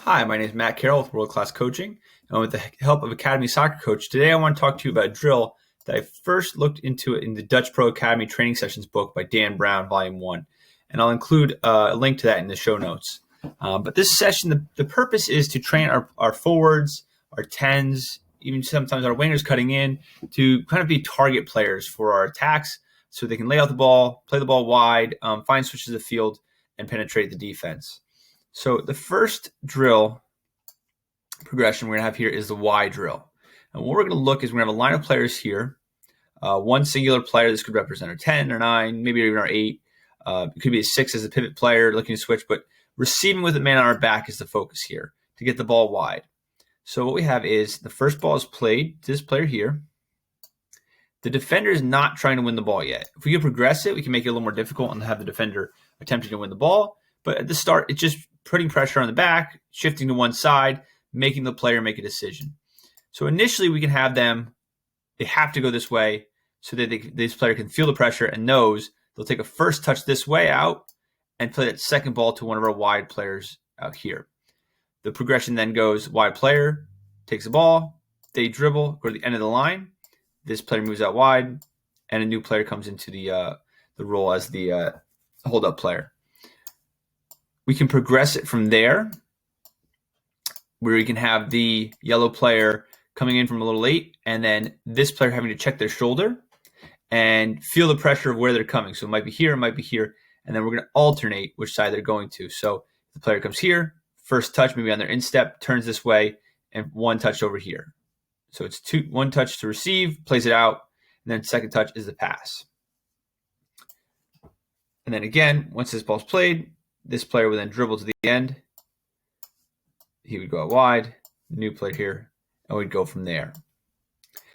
Hi, my name is Matt Carroll with World Class Coaching, and with the help of Academy Soccer Coach, today I want to talk to you about a drill that I first looked into it in the Dutch Pro Academy Training Sessions book by Dan Brown, Volume 1, and I'll include a link to that in the show notes. But this session, the purpose is to train our forwards, our 10s, even sometimes our wingers cutting in, to kind of be target players for our attacks so they can lay out the ball, play the ball wide, find switches of the field, and penetrate the defense. So the first drill progression we're going to have here is the Y drill. And what we're going to look is we're going to have a line of players here. One singular player. This could represent our 10 or 9, maybe even our 8. It could be a 6 as a pivot player looking to switch, but receiving with a man on our back is the focus here to get the ball wide. So what we have is the first ball is played to this player here. The defender is not trying to win the ball yet. If we can progress it, we can make it a little more difficult and have the defender attempting to win the ball. But at the start, it's just putting pressure on the back, shifting to one side, making the player make a decision. So initially, we can have them, they have to go this way so that this player can feel the pressure and knows they'll take a first touch this way out and play that second ball to one of our wide players out here. The progression then goes wide player, takes the ball, they dribble, go to the end of the line. This player moves out wide, and a new player comes into the role as the hold-up player. We can progress it from there, where we can have the yellow player coming in from a little late, and then this player having to check their shoulder and feel the pressure of where they're coming. So it might be here, it might be here, and then we're going to alternate which side they're going to. So the player comes here, first touch maybe on their instep, turns this way, and one touch over here. So it's one touch to receive, plays it out, and then second touch is the pass. And then again, once this ball's played, this player would then dribble to the end. He would go out wide, new player here, and we'd go from there.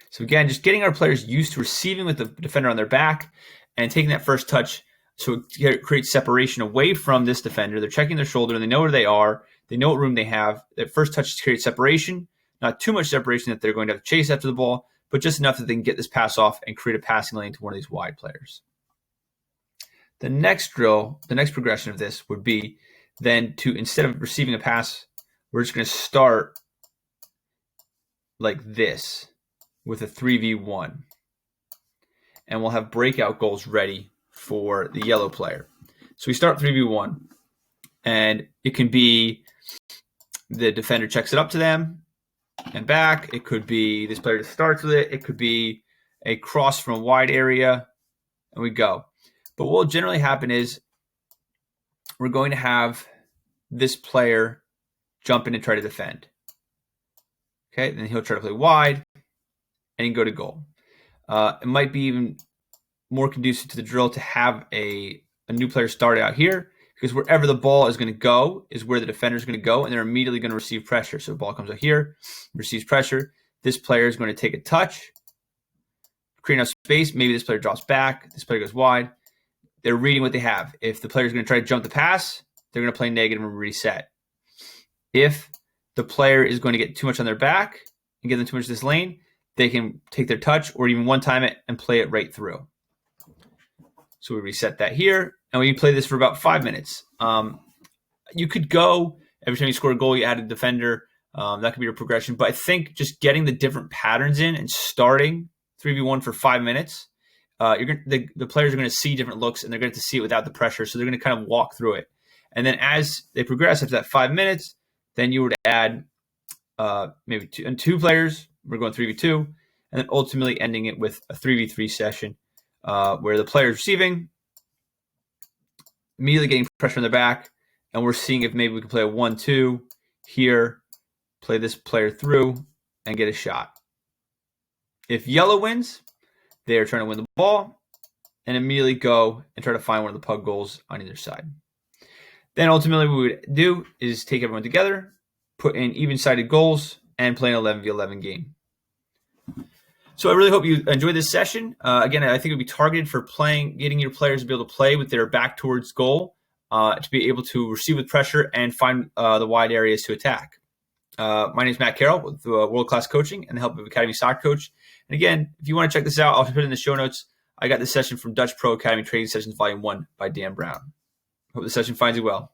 So again, just getting our players used to receiving with the defender on their back and taking that first touch so it creates separation away from this defender. They're checking their shoulder, and they know where they are. They know what room they have. That first touch creates separation, not too much separation that they're going to have to chase after the ball, but just enough that they can get this pass off and create a passing lane to one of these wide players. The next drill, the next progression of this would be then to, instead of receiving a pass, we're just going to start like this with a 3v1. And we'll have breakout goals ready for the yellow player. So we start 3v1. And it can be the defender checks it up to them and back. It could be this player just starts with it. It could be a cross from a wide area, and we go. But what will generally happen is we're going to have this player jump in and try to defend. Okay, then he'll try to play wide, and he can go to goal. It might be even more conducive to the drill to have a new player start out here, because wherever the ball is going to go is where the defender is going to go, and they're immediately going to receive pressure. So the ball comes out here, receives pressure. This player is going to take a touch, create enough space. Maybe this player drops back. This player goes wide. They're reading what they have. If the player is going to try to jump the pass, they're going to play negative and reset. If the player is going to get too much on their back and get them too much this lane, they can take their touch or even one-time it and play it right through. So we reset that here, and we can play this for about 5 minutes. You could go, every time you score a goal, you add a defender. That could be your progression. But I think just getting the different patterns in and starting 3v1 for 5 minutes, the players are going to see different looks, and they're going to see it without the pressure. So they're going to kind of walk through it. And then as they progress after that 5 minutes, then you would add maybe two players. We're going 3v2, and then ultimately ending it with a 3v3 session where the player is receiving, immediately getting pressure on their back, and we're seeing if maybe we can play a 1-2 here, play this player through, and get a shot. If yellow wins, they are trying to win the ball and immediately go and try to find one of the pug goals on either side. Then ultimately what we would do is take everyone together, put in even-sided goals, and play an 11v11 game. So I really hope you enjoyed this session. Again, I think it would be targeted for getting your players to be able to play with their back towards goal, to be able to receive with pressure and find the wide areas to attack. My name is Matt Carroll with World Class Coaching and the help of Academy Soccer Coach. And again, if you want to check this out, I'll put it in the show notes. I got this session from Dutch Pro Academy Training Sessions Volume 1 by Dan Brown. Hope the session finds you well.